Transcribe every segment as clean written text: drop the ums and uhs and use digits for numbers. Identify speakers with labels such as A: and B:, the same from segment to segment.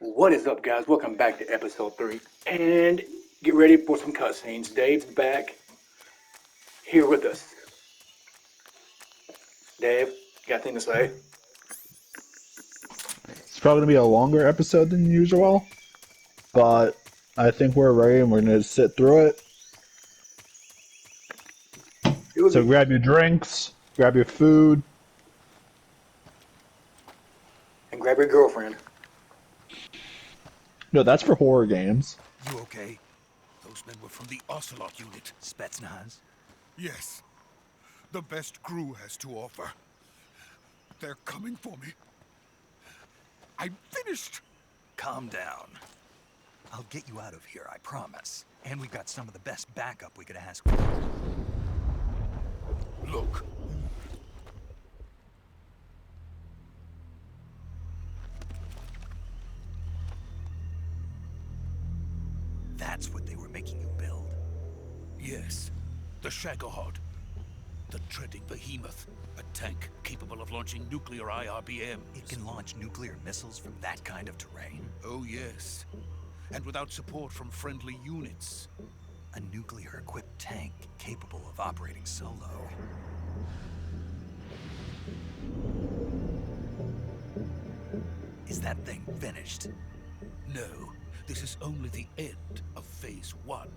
A: What is up, guys? Welcome back to episode 3. And get ready for some cutscenes. Dave's back here with us. Dave, got anything to say?
B: It's probably going to be a longer episode than usual, but I think we're ready and we're going to sit through it. So grab your drinks, grab your food.
A: And grab your girlfriend.
B: No, that's for horror games.
C: You okay? Those men were from the Ocelot unit. Spetsnaz?
D: Yes. The best crew has to offer. They're coming for me. I'm finished!
C: Calm down. I'll get you out of here, I promise. And we've got some of the best backup we could ask for.
D: Look.
C: That's what they were making you build?
D: Yes. The Shagohod. The treading behemoth. A tank capable of launching nuclear IRBMs.
C: It can launch nuclear missiles from that kind of terrain?
D: Oh, yes. And without support from friendly units.
C: A nuclear-equipped tank capable of operating solo. Is that thing finished?
D: No. This is only the end of Phase 1.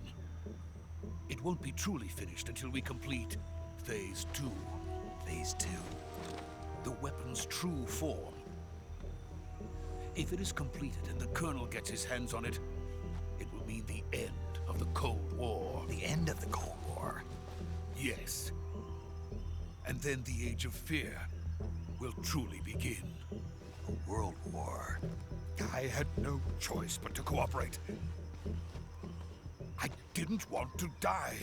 D: It won't be truly finished until we complete Phase 2.
C: Phase 2?
D: The weapon's true form. If it is completed and the Colonel gets his hands on it, it will mean the end of the Cold War.
C: The end of the Cold War?
D: Yes. And then the Age of Fear will truly begin.
C: A world war.
D: I had no choice but to cooperate. I didn't want to die.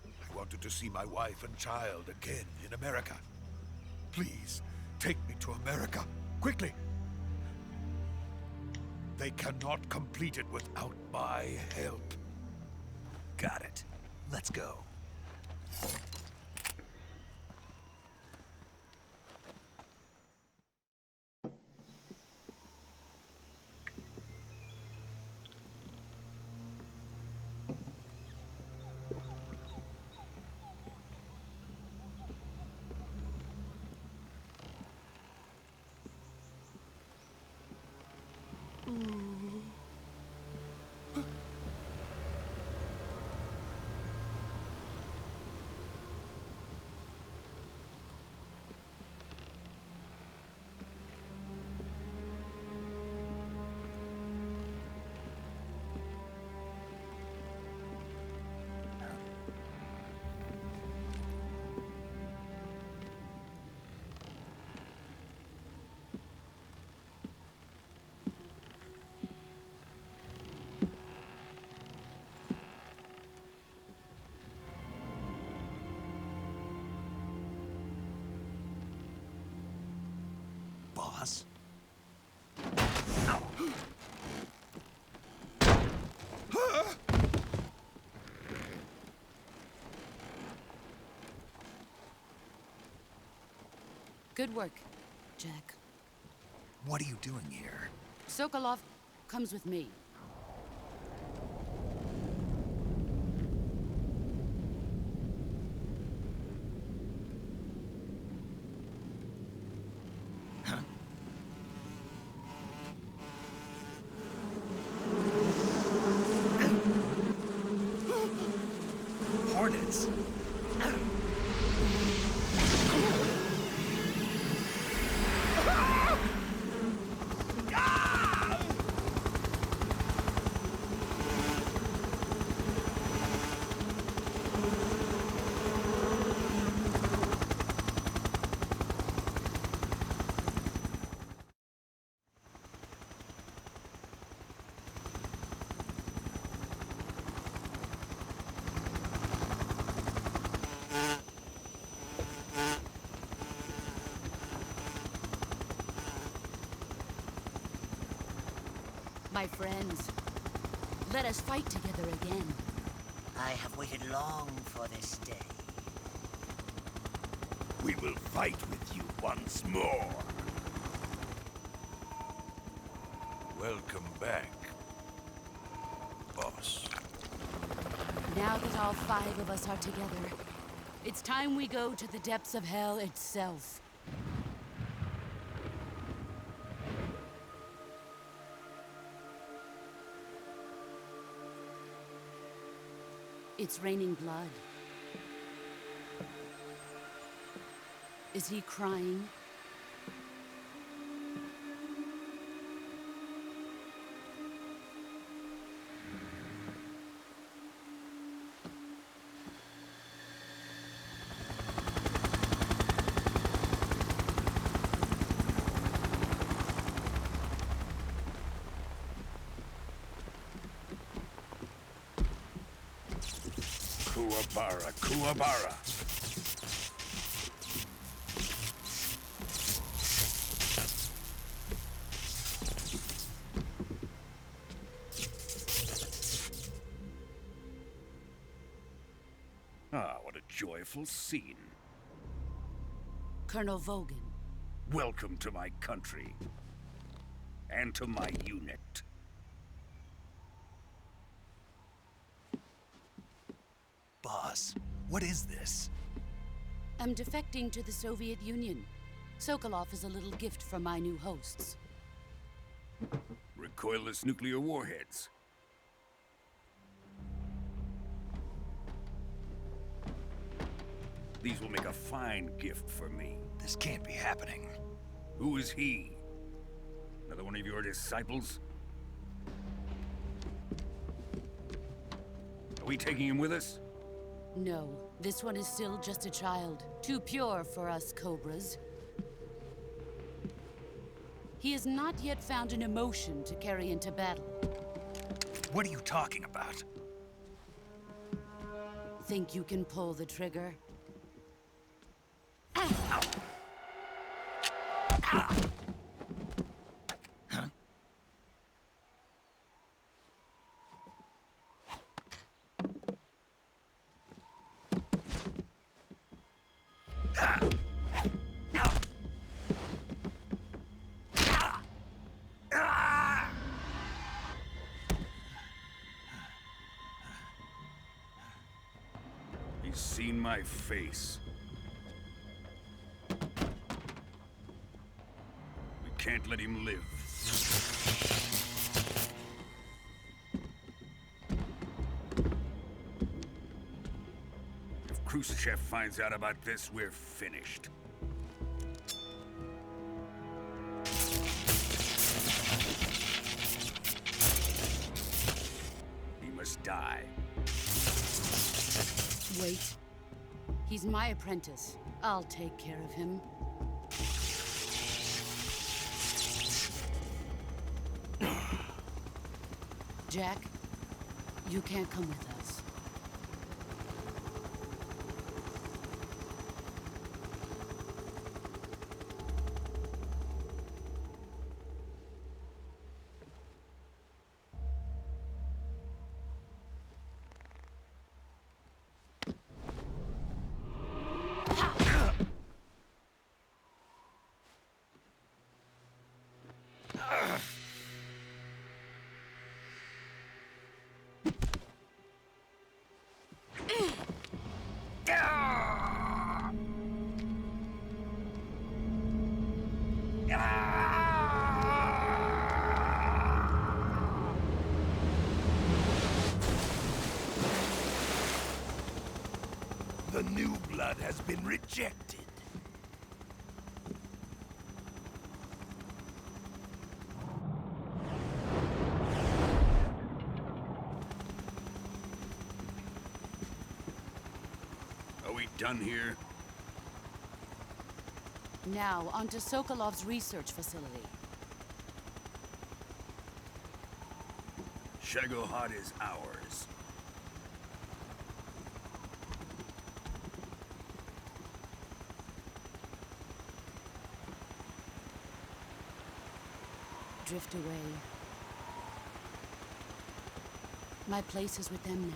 D: I wanted to see my wife and child again in America. Please, take me to America, quickly. They cannot complete it without my help.
C: Got it. Let's go. Boss?
E: Good work, Jack.
C: What are you doing here?
E: Sokolov comes with me.
C: Hornets?
E: My friends, let us fight together again.
F: I have waited long for this day.
D: We will fight with you once more. Welcome back, boss.
E: Now that all 5 of us are together, it's time we go to the depths of hell itself. It's raining blood. Is he crying?
D: Kuwabara, Kuwabara. Ah, what a joyful scene.
E: Colonel Vogan.
D: Welcome to my country. And to my unit.
C: Boss, what is this?
E: I'm defecting to the Soviet Union. Sokolov is a little gift from my new hosts.
D: Recoilless nuclear warheads. These will make a fine gift for me.
C: This can't be happening.
D: Who is he? Another one of your disciples? Are we taking him with us?
E: No, this one is still just a child. Too pure for us Cobras. He has not yet found an emotion to carry into battle.
C: What are you talking about?
E: Think you can pull the trigger?
D: He's seen my face. We can't let him live. If Khrushchev finds out about this, we're finished. He must die.
E: Wait. He's my apprentice. I'll take care of him. Jack, you can't come with us.
D: The new blood has been rejected. Are we done here?
E: Now, onto Sokolov's research facility.
D: Shagohod is ours.
E: Drift away. My place is with them now.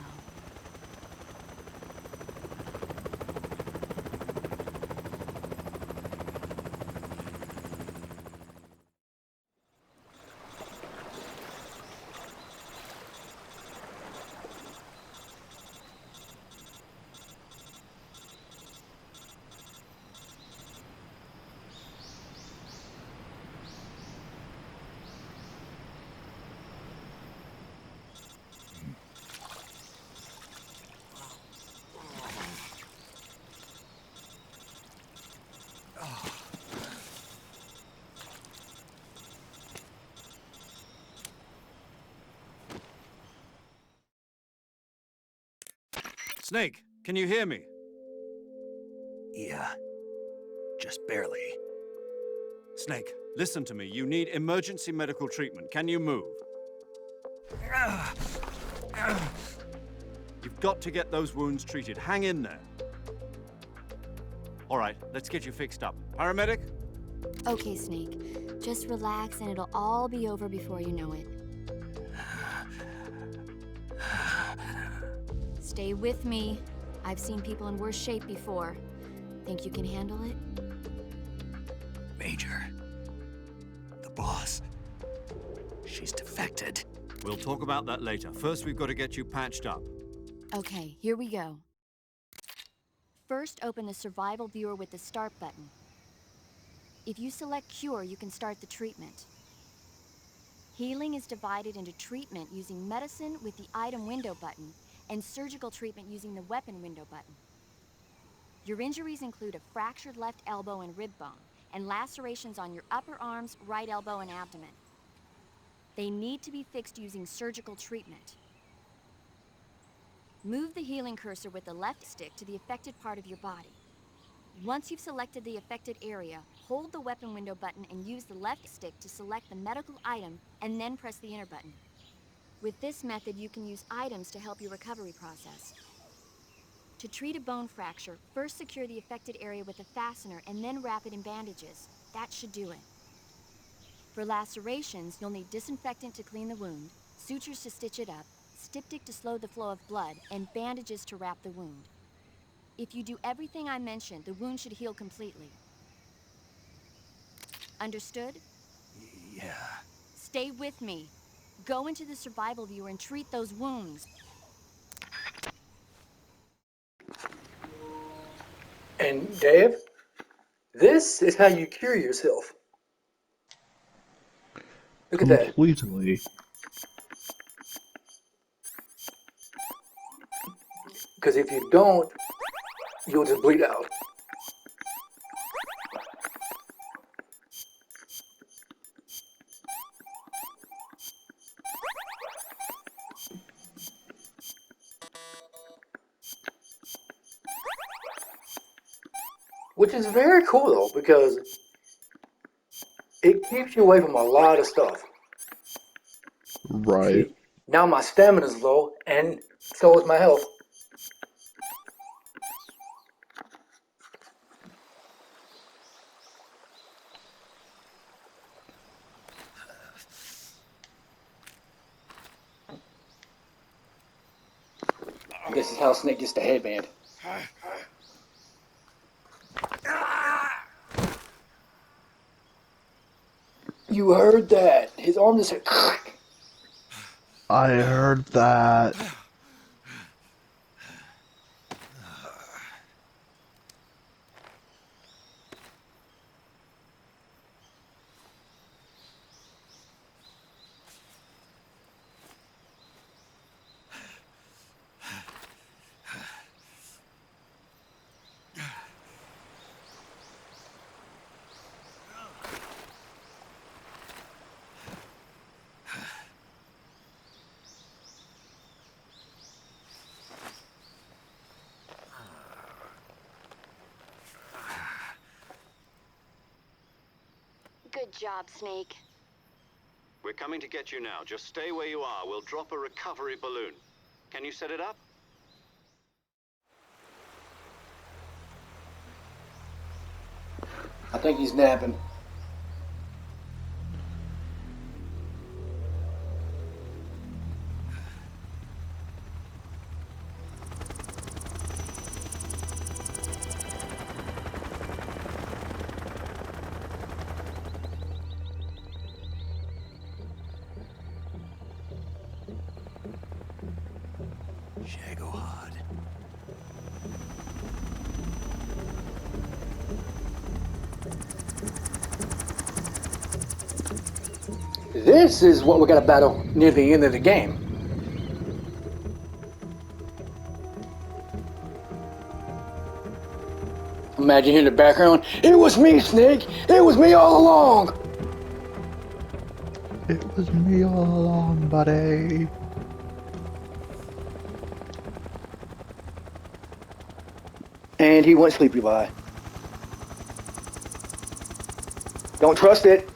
G: Snake, can you hear me?
C: Yeah, just barely.
G: Snake, listen to me. You need emergency medical treatment. Can you move? You've got to get those wounds treated. Hang in there. All right, let's get you fixed up. Paramedic?
H: Okay, Snake. Just relax and it'll all be over before you know it. Stay with me. I've seen people in worse shape before. Think you can handle it?
C: Major. The boss. She's defected.
G: We'll talk about that later. First, we've got to get you patched up.
H: Okay, here we go. First, open the survival viewer with the start button. If you select cure, you can start the treatment. Healing is divided into treatment using medicine with the item window button and surgical treatment using the weapon window button. Your injuries include a fractured left elbow and rib bone, and lacerations on your upper arms, right elbow, and abdomen. They need to be fixed using surgical treatment. Move the healing cursor with the left stick to the affected part of your body. Once you've selected the affected area, hold the weapon window button and use the left stick to select the medical item, and then press the enter button. With this method, you can use items to help your recovery process. To treat a bone fracture, first secure the affected area with a fastener and then wrap it in bandages. That should do it. For lacerations, you'll need disinfectant to clean the wound, sutures to stitch it up, styptic to slow the flow of blood, and bandages to wrap the wound. If you do everything I mentioned, the wound should heal completely. Understood?
C: Yeah.
H: Stay with me. Go into the survival viewer and treat those wounds.
A: And Dave, this is how you cure yourself. Look at that.
B: Completely.
A: Because if you don't, you'll just bleed out. Which is very cool though, because it keeps you away from a lot of stuff.
B: Right.
A: See, now my stamina's low, and so is my health. This is how Snake gets the headband. You heard that? His arm just said.
B: I heard that.
H: Good job, Snake.
G: We're coming to get you now. Just stay where you are. We'll drop a recovery balloon. Can you set it up?
A: I think he's napping.
C: Shagohod.
A: This is what we got to battle near the end of the game. Imagine in the background, it was me, Snake! It was me all along!
B: It was me all along, buddy.
A: And he went sleepy by. Don't trust it.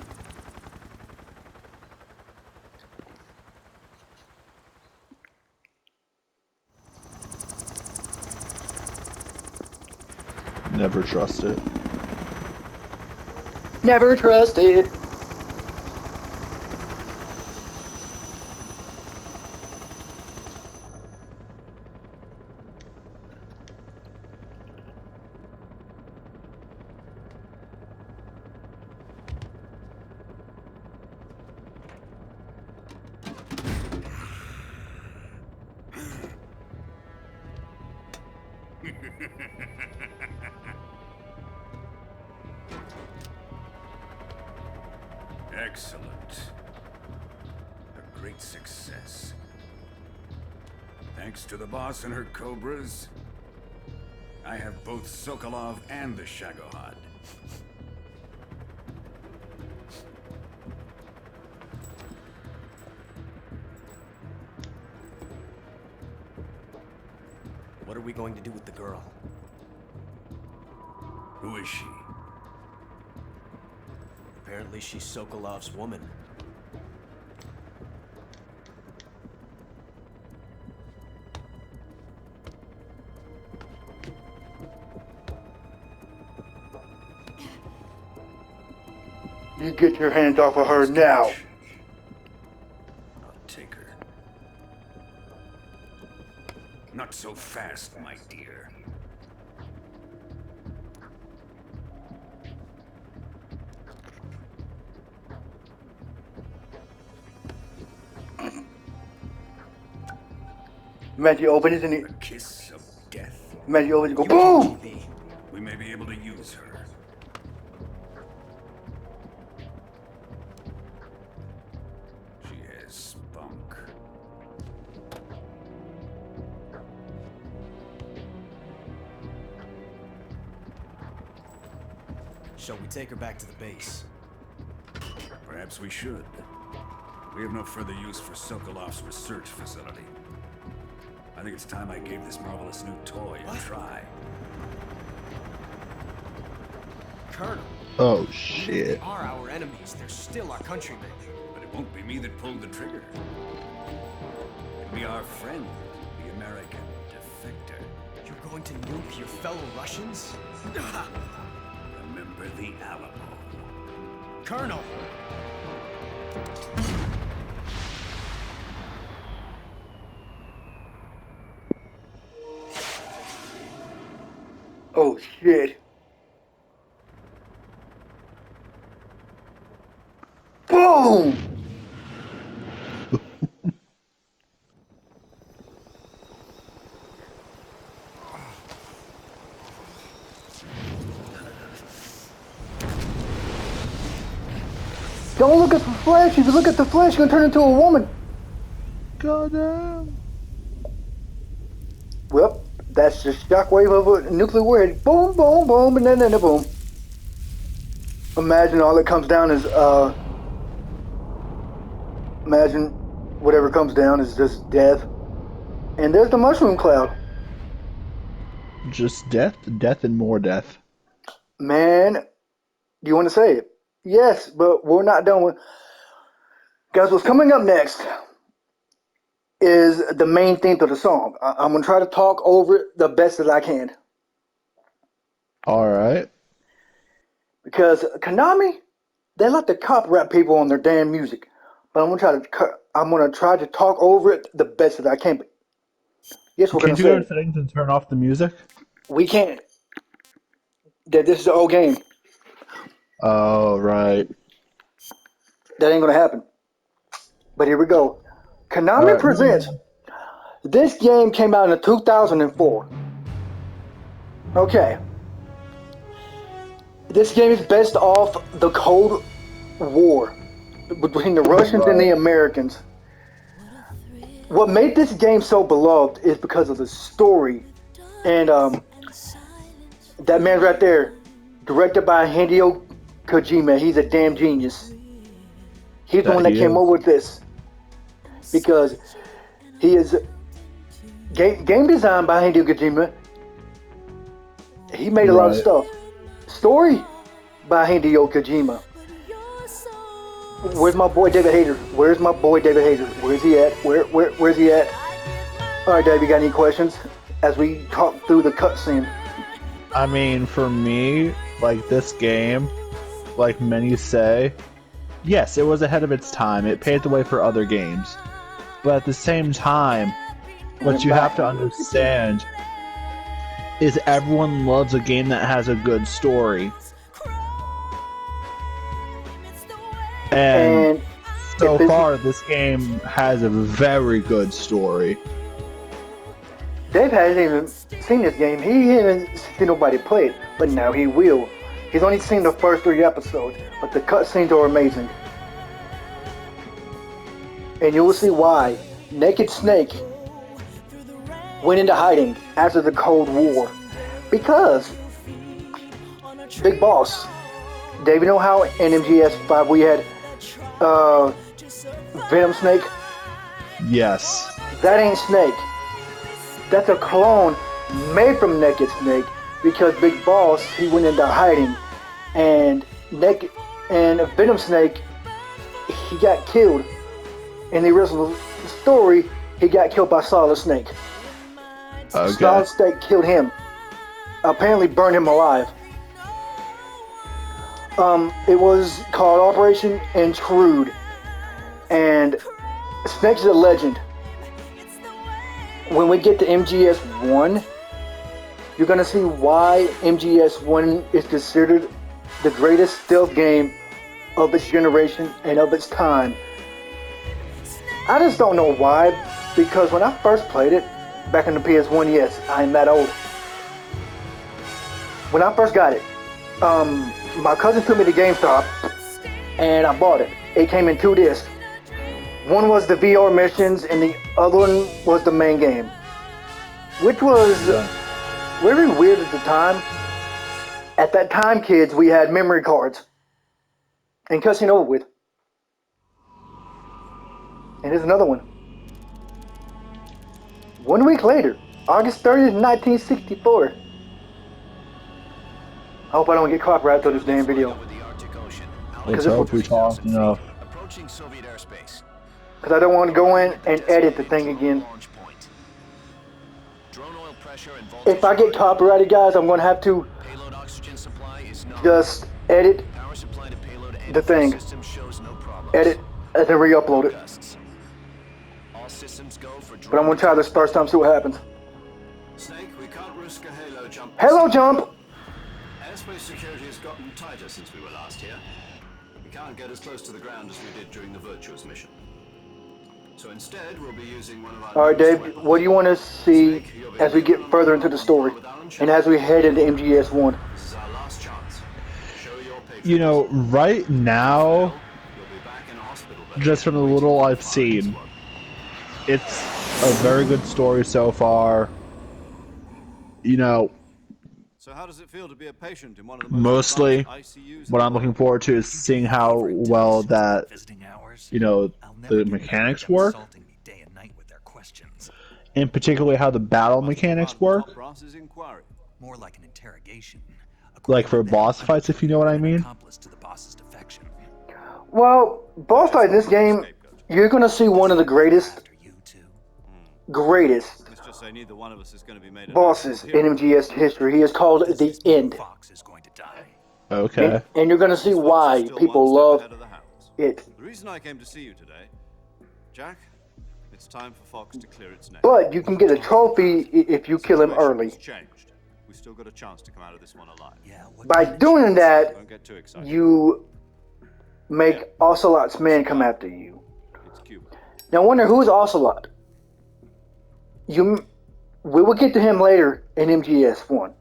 B: Never trust it.
A: Never trust it.
D: Excellent. A great success. Thanks to the boss and her cobras, I have both Sokolov and the Shagohod.
I: What are we going to do with the girl?
D: Who is she?
I: Apparently she's Sokolov's woman.
A: You get your hands off of her now.
D: I'll take her. Not so fast, my dear.
A: Imagine you open it and
D: A kiss of death.
A: imagine you open it and go
I: You
A: boom!
I: KGB.
D: We may be able to use her. She has spunk.
I: Shall we take her back to the base?
D: Perhaps we should. We have no further use for Sokolov's research facility. I think it's time I gave this marvelous new toy a try.
I: Colonel,
B: Oh
I: they
B: shit.
I: are our enemies. They're still our countrymen.
D: But it won't be me that pulled the trigger. It'll be our friend, the American defector.
I: You're going to nuke your fellow Russians?
D: Remember the Alamo.
I: Colonel!
A: Oh shit. Boom! Don't look at the flesh. If you look at the flesh, you're gonna turn into a woman.
B: Goddamn.
A: Well, that's the shockwave of a nuclear warhead. Boom, boom, boom, and then boom. Imagine all that comes down is imagine whatever comes down is just death. And there's the mushroom cloud.
B: Just death, death, and more death.
A: Man, do you want to say it? Yes, but we're not done with. Guys, what's coming up next is the main theme of the song. I'm gonna try to talk over it the best that I can
B: Alright.
A: because Konami, they like to copyright people on their damn music, but I'm gonna try to talk over it the best that I can. But yes, we're gonna
B: Can't you go
A: say
B: to settings and turn off the music?
A: we can't. That this is the old game.
B: Oh, right.
A: That ain't gonna happen. But here we go. Konami
B: Alright.
A: presents. This game came out in 2004. Okay. This game is based off the Cold War between the Russians and the
B: Right.
A: Americans. What made this game so beloved is because of the story. And that man right there, directed by Hideo Kojima, he's a damn genius. He's the
B: That
A: one that
B: he
A: came
B: is.
A: up with this. Because he is game designed by Hideo Kojima. He made a lot of
B: Right.
A: stuff. Story by Hideo Kojima. Where's my boy David Hayter? Where's my boy David Hayter? Where's he at? Where's he at? All right, Dave, you got any questions as we talk through the cutscene?
B: I mean, for me, like this game, like many say, yes, it was ahead of its time. It paved the way for other games. But at the same time, what you have to understand is everyone loves a game that has a good story. And
A: And
B: so
A: if it's,
B: far, this game has a very good story.
A: Dave hasn't even seen this game. He hasn't seen nobody play it, but now he will. He's only seen the first 3 episodes, but the cutscenes are amazing. And you will see why Naked Snake went into hiding after the Cold War. Because Big Boss, Dave, you know how in MGS5 we had Venom Snake?
B: Yes.
A: That ain't Snake. That's a clone made from Naked Snake because Big Boss, he went into hiding, and Venom Snake, he got killed. In the original story, he got killed by Solid Snake.
B: Okay.
A: Solid Snake killed him. Apparently burned him alive. It was called Operation Intrude, and Snake's a legend. When we get to MGS1, you're gonna see why MGS1 is considered the greatest stealth game of its generation and of its time. I just don't know why, because when I first played it, back in the PS1, yes, I'm that old. When I first got it, my cousin took me to GameStop, and I bought it. It came in 2 discs. One was the VR missions, and the other one was the main game, which was very weird at the time. At that time, kids, we had memory cards, and cussing over with. And here's another one. 1 week later, August 30th, 1964. I hope I don't get copyright for this damn video.
B: Let's hope we talk enough.
A: Because I don't want to go in and edit the thing again. If I get copyrighted, guys, I'm going to have to just edit the thing. Edit and then re-upload it. But I'm going to try this first time, see what happens.
J: Snake, we can't risk a halo jump.
A: Halo jump!
J: Airspace security has gotten tighter since we were last here. We can't get as close to the ground as we did during the Virtuous mission. So instead, we'll be using one of our...
A: Alright, Dave, what do you want to see as we get further into the story? And as we head into MGS1?
J: This is our last chance. Show your patriotism.
B: You know, right now,
J: You'll be back in a hospital bed.
B: just from the little I've seen, it's a very good story so far. You know,
J: So how does it feel to be a patient in one of the
B: mostly
J: advanced ICUs?
B: what I'm looking forward to is seeing how well that, you know, the mechanics work, and particularly how the battle mechanics work,
C: More like an interrogation.
B: like for boss fights, if you know what I mean.
C: Accomplice to the boss's defection.
A: Well, boss fight in this game, you're going to see one of the greatest
J: Let's just say neither one of us is going to be made
A: bosses in MGS history. He is called the End.
C: Fox is going to die.
B: Okay.
A: And you're going to see why people love it.
J: The reason I came to see you today, Jack, it's time for Fox to clear its name.
A: But you can get a trophy if you kill him early.
J: It's changed. We've still got a chance to come out of this one alive.
C: Yeah, what
A: By doing that,
J: Don't get too excited.
A: you make Ocelot's men come after you.
J: It's Cuba.
A: Now, I wonder who's Ocelot? We will get to him later in MGS1.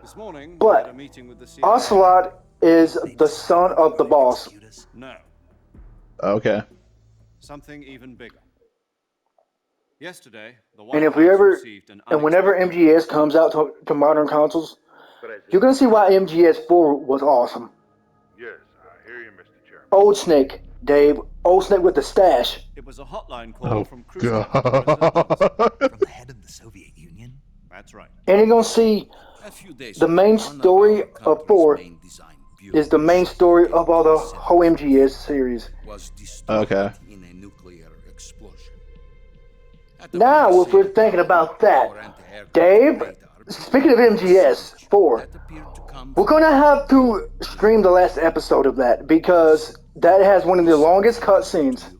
J: This morning,
A: But
J: we had a meeting with the CIA.
A: Ocelot is the son of the boss.
J: No,
B: Okay.
J: something even bigger. Yesterday, the White
A: And if
J: House
A: we ever,
J: received an
A: and whenever MGS comes out to modern consoles, you're gonna see why MGS4 was awesome.
K: Yes, I hear you, Mr. Chairman.
A: Old Snake, Dave. Old Snake with the stash.
J: It was a hotline call
B: Oh,
J: from Khrushchev.
B: God.
C: from the head of the Soviet Union?
J: That's right.
A: And you're gonna see
D: A few days
A: the
D: ago,
A: main
D: one of
A: story
D: our
A: of
D: country's
A: 4
D: main design
A: is the
D: bureaus,
A: main story of all the whole
D: Ep.3,
A: MGS series.
D: was destroyed
B: Okay.
D: in a nuclear explosion. At about the
A: Now, if we're
D: same
A: thinking
D: time,
A: about that,
D: our anti-aircraft
A: Dave,
D: radar picked
A: speaking
D: up
A: of
D: a
A: MGS
D: message
A: 4,
D: that appeared to come
A: we're
D: from
A: gonna
D: a
A: have
D: planet
A: to
D: beyond
A: stream the last episode of that because that has one of the
D: Is
A: longest
D: familiar to
A: cutscenes
D: you?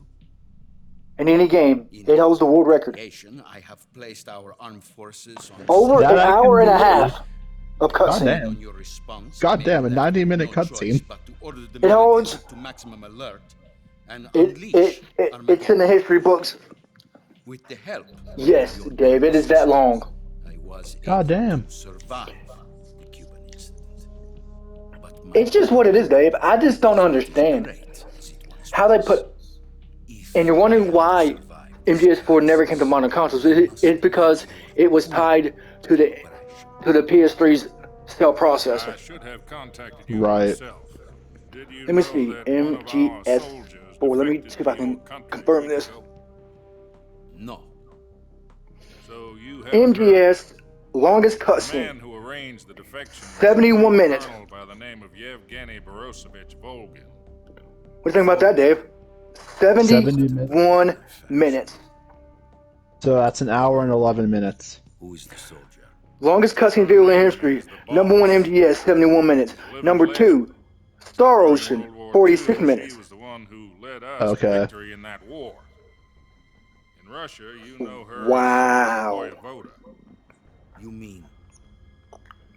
A: in any game.
D: In
A: It holds the world record.
D: retaliation, I have placed our armed forces on
A: Over
B: That
A: an
B: I
A: hour
B: can
A: and a
B: believe.
A: half of
B: God
A: cutscene.
B: damn.
D: on your response, I
B: God
D: may be
B: damn, a
D: left with
B: 90-minute
D: no choice
B: cutscene.
D: but to order the
A: It
D: military
A: holds
D: to maximum alert and
A: it
D: unleash
A: it's in the
D: Armageddon.
A: history books.
D: With the help of
A: Yes,
D: your
A: Dave, it is that
D: predecessor,
A: long.
D: I was
B: God
D: able
B: damn.
D: to survive the Cuban incident. But my
A: It's just what it is,
D: power
A: Dave. I just don't
D: is not as
A: understand
D: great as it once
A: how they
D: was.
A: put. And
D: If
A: you're
D: I
A: wondering
D: am to
A: why
D: survive this
A: MGS4 never came to
D: crisis,
A: modern consoles.
D: I must
A: It's because
D: have your
A: it was
D: full
A: tied to the
D: cooperation.
A: PS3's cell
K: I
A: processor.
K: should have contacted you
B: Right.
K: myself. Did you
A: Let me
K: know
A: see,
K: that one of our soldiers
A: MGS4. Let me
K: defected
A: see if
K: to
A: I
K: your
A: can
K: country a
A: confirm
K: week
A: this.
K: ago?
D: No.
K: So you haven't heard of him.
A: MGS longest
K: The
A: cutscene,
K: man who arranged the defection was a
A: 71
K: new
A: minutes.
K: colonel by the name of Yevgeny Borosovich Volgin.
A: What do you think about that, Dave?
B: 70 minutes.
A: 71 minutes.
B: So that's an hour and 11 minutes.
D: Who is the soldier?
A: Longest cutscene
K: Her
A: video in
K: name
A: history.
K: is the
A: Number 1
K: Boss.
A: MGS, 71 minutes.
K: She's a living
A: Number
K: legend.
A: 2, Star
K: During
A: Ocean,
K: World War
A: 46
K: II, she
A: minutes.
K: was the one who led us to
B: Okay.
K: victory in that war. In Russia, you know her as
A: Wow.
K: Voyevoda.
D: You mean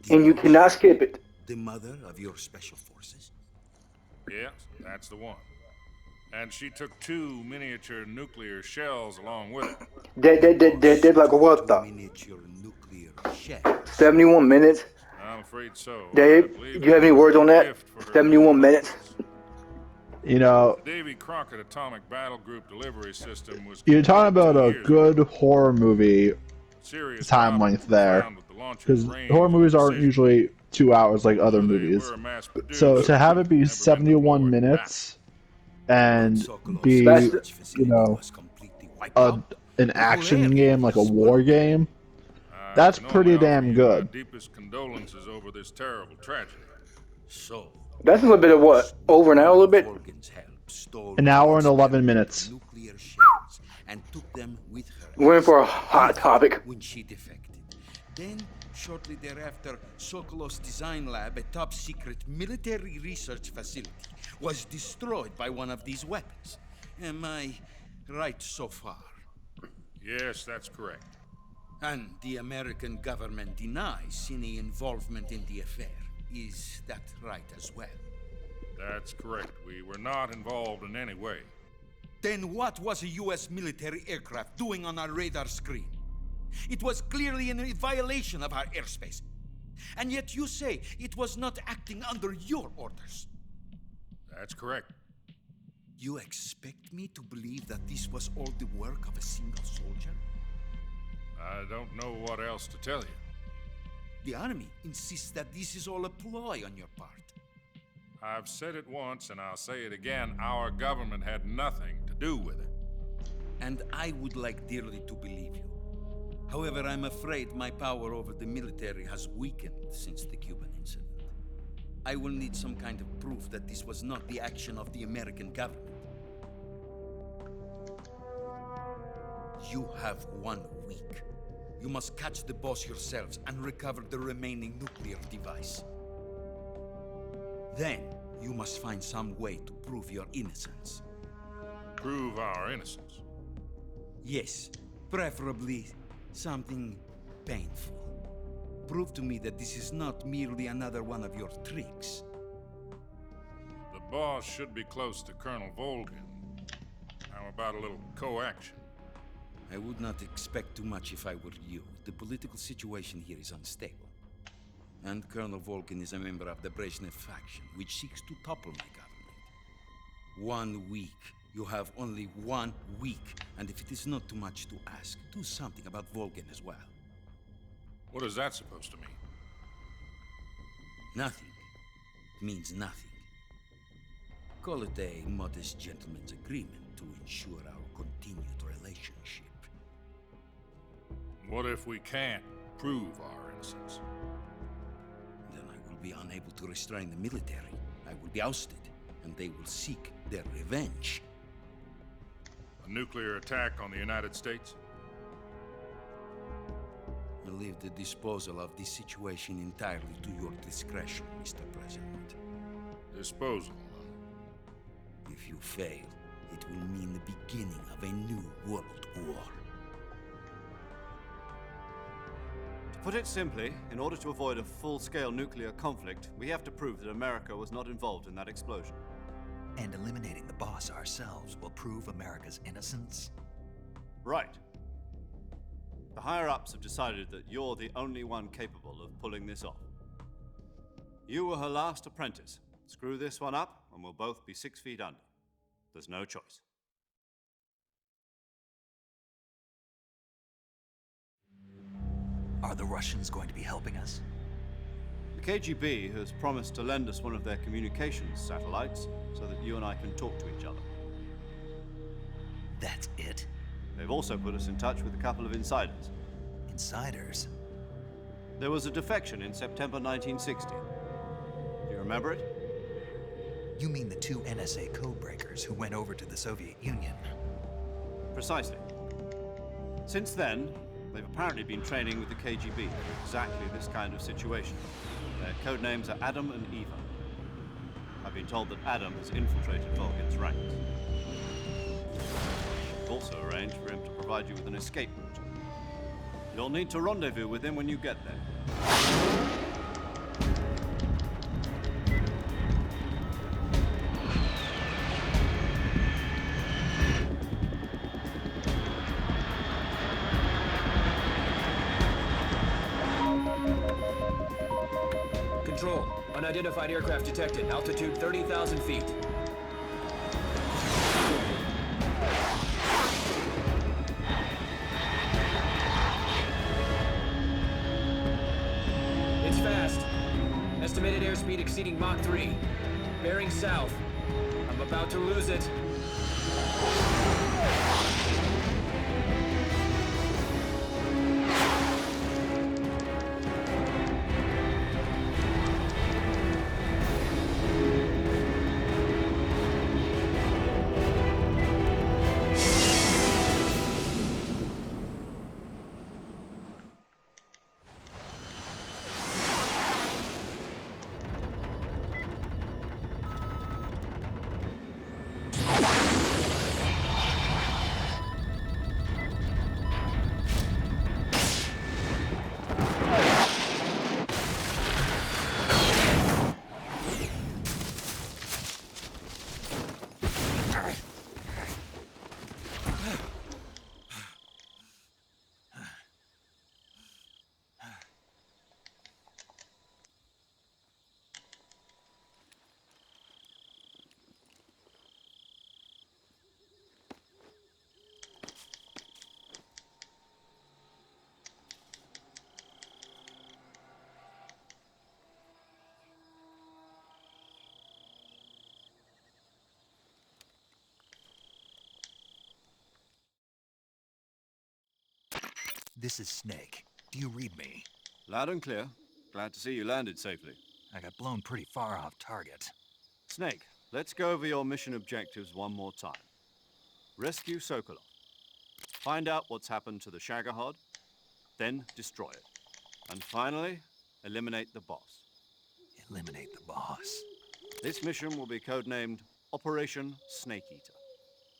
D: the
A: And you
D: boss?
A: cannot skip it.
D: The mother of your special forces?
K: Yes, that's the one. And she took 2 miniature nuclear shells along with her.
A: They're like, what
D: Two
A: the?
D: miniature nuclear shells.
A: 71 minutes?
K: I'm afraid so. I
A: Dave,
K: believe
A: do you have
K: they
A: any
K: were
A: words on
K: a
A: that?
K: gift for her new
A: 71 minutes?
K: alliance.
B: You know,
K: The Davy Crockett Atomic Battle Group delivery system was
B: you're talking
K: completed
B: about
K: 2
B: a
K: years
B: good
K: ago.
B: horror movie
K: Serious
B: time
K: problems
B: length
K: were
B: there.
K: found with the launcher's
B: Because
K: range
B: horror
K: and
B: movies aren't
K: precision.
B: usually 2 hours like other
K: Although they
B: movies.
K: were
B: So
K: mass-produced,
B: to have it
K: they
B: be
K: never been
B: 71
K: deployed in
B: minutes
D: But
B: and
D: Sokolov's
B: be,
A: That's
D: research
B: you
D: facility
B: know,
D: was completely wiped
B: a,
D: out.
B: an
D: The whole
B: action
D: area
B: game, like a
D: was
B: war
D: burned.
B: game,
K: I
B: that's
K: can only
B: pretty
K: offer
B: damn
K: you my
B: good.
K: deepest condolences over this terrible tragedy.
D: So,
A: a little bit of what?
D: with
A: Over an hour, a little
D: Colonel
A: bit?
D: Volgin's help, stole
B: An
D: one
B: hour and 11
D: experimental
B: minutes.
D: nuclear shells and took them with her
A: We're in
D: as
A: for a
D: a
A: hot
D: gift
A: topic.
D: when she defected. Then, shortly thereafter, Sokolov's design lab, a top-secret military research facility, was destroyed by one of these weapons. Am I right so far?
K: Yes, that's correct.
D: And the American government denies any involvement in the affair. Is that right as well?
K: That's correct. We were not involved in any way.
D: Then what was a US military aircraft doing on our radar screen? It was clearly in violation of our airspace. And yet you say it was not acting under your orders.
K: That's correct.
D: You expect me to believe that this was all the work of a single soldier?
K: I don't know what else to tell you.
D: The army insists that this is all a ploy on your part.
K: I've said it once and I'll say it again. Our government had nothing to do with it.
D: And I would like dearly to believe you. However, I'm afraid my power over the military has weakened since the Cuban incident. I will need some kind of proof that this was not the action of the American government. You have 1 week. You must catch the boss yourselves and recover the remaining nuclear device. Then, you must find some way to prove your innocence.
K: Prove our innocence.
D: Yes, preferably something painful. Prove to me that this is not merely another one of your tricks.
K: The boss should be close to Colonel Volgin. How about a little co-action?
D: I would not expect too much if I were you. The political situation here is unstable. And Colonel Volgin is a member of the Brezhnev faction, which seeks to topple my government. 1 week. You have only 1 week. And if it is not too much to ask, do something about Volgin as well.
K: What is that supposed to mean?
D: Nothing. It means nothing. Call it a modest gentleman's agreement to ensure our continued relationship.
K: What if we can't prove our innocence?
D: be unable to restrain the military. I will be ousted, and they will seek their revenge.
K: A nuclear attack on the United States?
D: I leave the disposal of this situation entirely to your discretion, Mr. President.
K: Disposal, huh?
D: If you fail, it will mean the beginning of a new world war.
J: To put it simply, in order to avoid a full-scale nuclear conflict, we have to prove that America was not involved in that explosion.
C: And eliminating the boss ourselves will prove America's innocence?
J: Right. The higher-ups have decided that you're the only one capable of pulling this off. You were her last apprentice. Screw this one up, and we'll both be 6 feet under. There's no choice.
C: Are the Russians going to be helping us?
J: The KGB has promised to lend us one of their communications satellites so that you and I can talk to each other.
C: That's it?
J: They've also put us in touch with a couple of insiders.
C: Insiders?
J: There was a defection in September 1960. Do you remember it?
C: You mean the 2 NSA codebreakers who went over to the Soviet Union?
J: Precisely. Since then, they've apparently been training with the KGB for exactly this kind of situation. Their code names are Adam and Eva. I've been told that Adam has infiltrated Volgin's ranks. I've also arranged for him to provide you with an escape route. You'll need to rendezvous with him when you get there.
I: Control. Unidentified aircraft detected. Altitude 30,000 feet. It's fast. Estimated airspeed exceeding Mach 3. Bearing south. I'm about to lose it.
C: This is Snake. Do you read me?
J: Loud and clear. Glad to see you landed safely.
C: I got blown pretty far off target.
J: Snake, let's go over your mission objectives one more time. Rescue Sokolov. Find out what's happened to the Shagohod, then destroy it. And finally, eliminate the boss.
C: Eliminate the boss.
J: This mission will be codenamed Operation Snake Eater.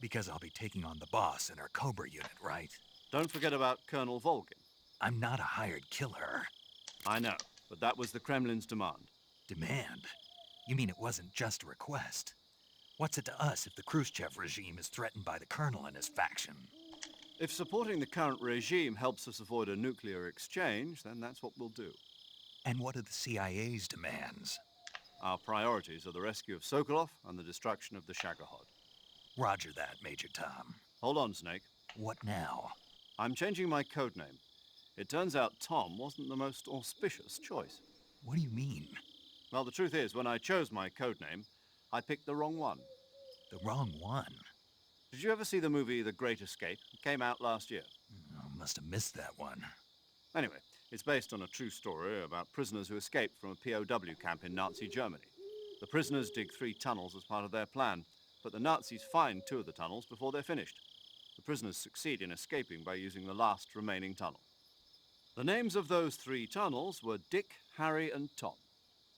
C: Because I'll be taking on the boss in our Cobra unit, right?
J: Don't forget about Colonel Volgin.
C: I'm not a hired killer.
J: I know, but that was the Kremlin's demand.
C: Demand? You mean it wasn't just a request? What's it to us if the Khrushchev regime is threatened by the Colonel and his faction?
J: If supporting the current regime helps us avoid a nuclear exchange, then that's what we'll do.
C: And what are the CIA's demands?
J: Our priorities are the rescue of Sokolov and the destruction of the Shagohod.
C: Roger that, Major Tom.
J: Hold on, Snake.
C: What now?
J: I'm changing my codename. It turns out Tom wasn't the most auspicious choice.
C: What do you mean?
J: Well, the truth is, when I chose my codename, I picked the wrong one.
C: The wrong one?
J: Did you ever see the movie The Great Escape? It came out last year.
C: I must have missed that one.
J: Anyway, it's based on a true story about prisoners who escaped from a POW camp in Nazi Germany. The prisoners dig 3 tunnels as part of their plan, but the Nazis find 2 of the tunnels before they're finished. The prisoners succeed in escaping by using the last remaining tunnel. The names of those 3 tunnels were Dick, Harry, and Tom.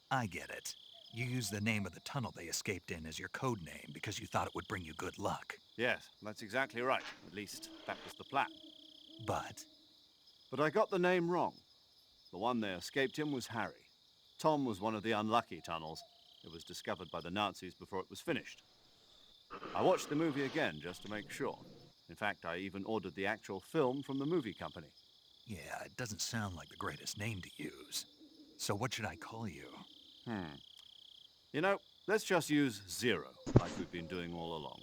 C: I get it. You used the name of the tunnel they escaped in as your code name because you thought it would bring you good luck.
J: Yes, that's exactly right. At least, that was the plan.
C: But
J: But I got the name wrong. The one they escaped in was Harry. Tom was one of the unlucky tunnels. It was discovered by the Nazis before it was finished. I watched the movie again just to make sure. In fact, I even ordered the actual film from the movie company.
C: yeah, it doesn't sound like the greatest name to use. So what should I call you?
J: You know, let's just use Zero, like we've been doing all along.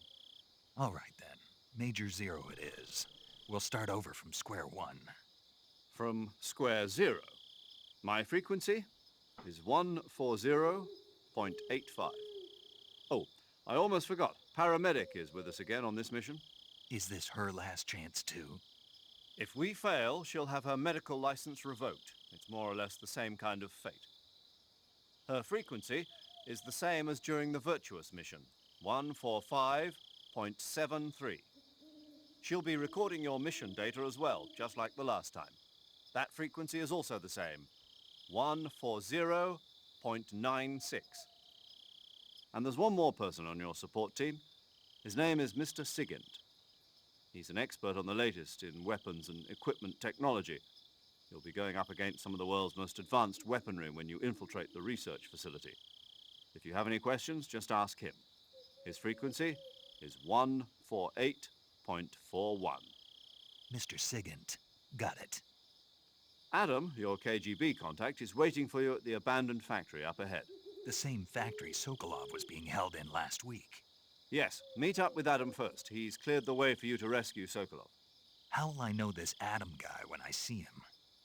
C: All right then. Major Zero it is. We'll start over from square one.
J: From square 0. My frequency is 140.85. Oh, I almost forgot. Paramedic is with us again on this mission.
C: Is this her last chance too?
J: If we fail, she'll have her medical license revoked. It's more or less the same kind of fate. Her frequency is the same as during the Virtuous mission, 145.73. She'll be recording your mission data as well, just like the last time. That frequency is also the same, 140.96. And there's one more person on your support team. His name is Mr. Sigint. He's an expert on the latest in weapons and equipment technology. You'll be going up against some of the world's most advanced weaponry when you infiltrate the research facility. If you have any questions, just ask him. His frequency is 148.41.
C: Mr. Sigint. Got it.
J: Adam, your KGB contact, is waiting for you at the abandoned factory up ahead.
C: The same factory Sokolov was being held in last week.
J: Yes, meet up with Adam first. He's cleared the way for you to rescue Sokolov.
C: How will I know this Adam guy when I see him?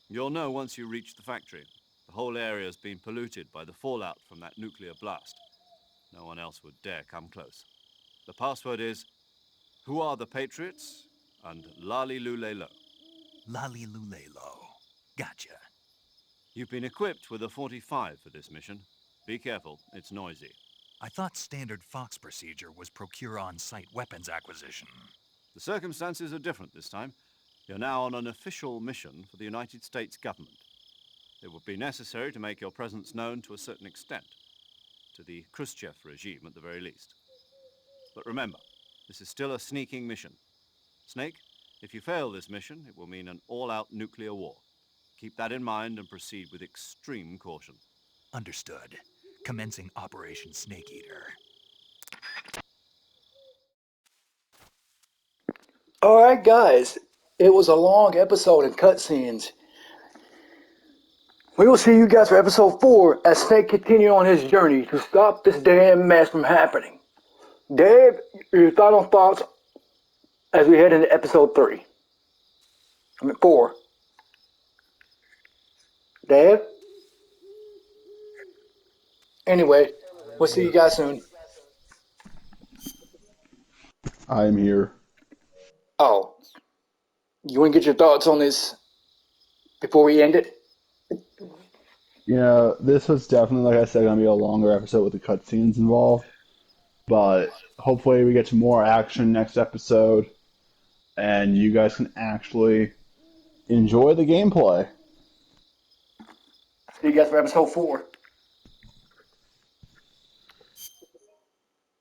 J: You'll know once you reach the factory. The whole area's been polluted by the fallout from that nuclear blast. No one else would dare come close. The password is, "Who are the Patriots?" and Lali Lule Lo.
C: Lali Lule Lo. Gotcha.
J: You've been equipped with a 45 for this mission. Be careful, it's noisy.
C: I thought standard Fox procedure was procure on-site weapons acquisition.
J: The circumstances are different this time. You're now on an official mission for the United States government. It would be necessary to make your presence known to a certain extent, to the Khrushchev regime at the very least. But remember, this is still a sneaking mission. Snake, if you fail this mission, it will mean an all-out nuclear war. Keep that in mind and proceed with extreme caution.
C: Understood. Commencing Operation Snake Eater.
A: All right, guys. It was a long episode and cutscenes. We will see you guys for episode 4 as Snake continues on his journey to stop this damn mess from happening. Dave, your final thoughts as we head into episode 3. 4. Dave? Anyway, we'll see you guys soon.
B: I'm here.
A: Oh, you want to get your thoughts on this before we end it?
B: You know, this was definitely, like I said, going to be a longer episode with the cutscenes involved. But hopefully we get to more action next episode, and you guys can actually enjoy the gameplay.
A: See you guys for episode 4.